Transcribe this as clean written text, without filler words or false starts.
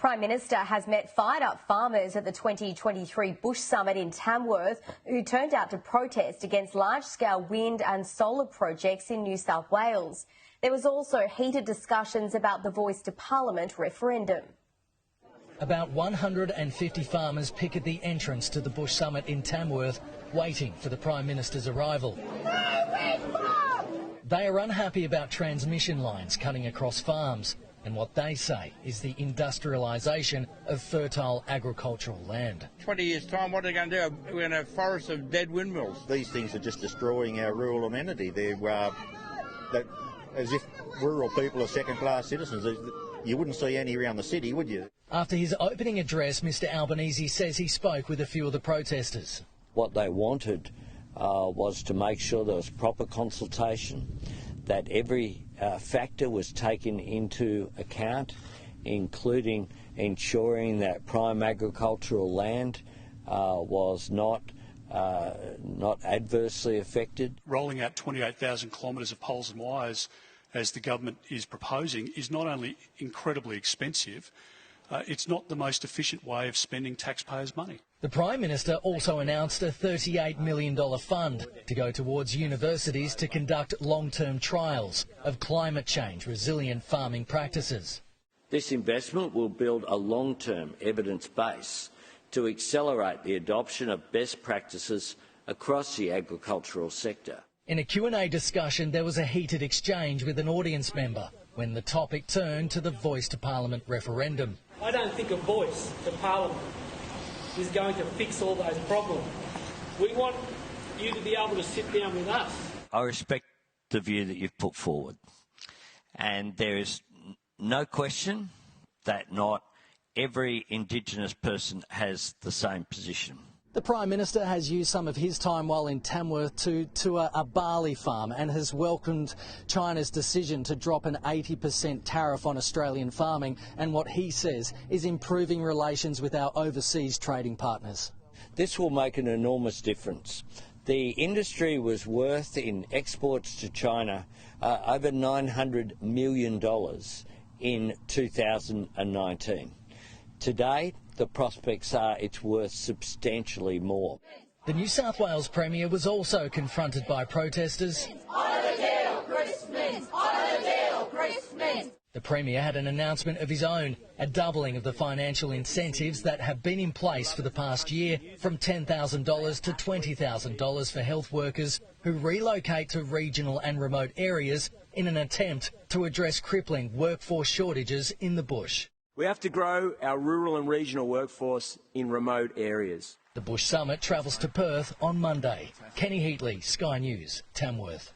Prime Minister has met fired-up farmers at the 2023 Bush Summit in Tamworth who turned out to protest against large-scale wind and solar projects in New South Wales. There was also heated discussions about the Voice to Parliament referendum. About 150 farmers picket the entrance to the Bush Summit in Tamworth, waiting for the Prime Minister's arrival. They are unhappy about transmission lines cutting across farms and what they say is the industrialisation of fertile agricultural land. 20 years' time, what are they going to do? We're going to have forests of dead windmills. These things are just destroying our rural amenity. They're as if rural people are second-class citizens. You wouldn't see any around the city, would you? After his opening address, Mr Albanese says he spoke with a few of the protesters. What they wanted was to make sure there was proper consultation, that every factor was taken into account, including ensuring that prime agricultural land was not adversely affected. Rolling out 28,000 kilometres of poles and wires, as the government is proposing, is not only incredibly expensive, it's not the most efficient way of spending taxpayers' money. The Prime Minister also announced a $38 million fund to go towards universities to conduct long-term trials of climate change resilient farming practices. This investment will build a long-term evidence base to accelerate the adoption of best practices across the agricultural sector. In a Q&A discussion, there was a heated exchange with an audience member when the topic turned to the Voice to Parliament referendum. I don't think a voice to Parliament is going to fix all those problems. We want you to be able to sit down with us. I respect the view that you've put forward, and there is no question that not every Indigenous person has the same position. The Prime Minister has used some of his time while in Tamworth to tour a barley farm and has welcomed China's decision to drop an 80% tariff on Australian farming and what he says is improving relations with our overseas trading partners. This will make an enormous difference. The industry was worth in exports to China over $900 million in 2019. Today, the prospects are it's worth substantially more. The New South Wales Premier was also confronted by protesters. Honour the deal, Chris Minns! Honour the deal, Chris Minns! The Premier had an announcement of his own, a doubling of the financial incentives that have been in place for the past year, from $10,000 to $20,000 for health workers who relocate to regional and remote areas in an attempt to address crippling workforce shortages in the bush. We have to grow our rural and regional workforce in remote areas. The Bush Summit travels to Perth on Monday. Kenny Heatley, Sky News, Tamworth.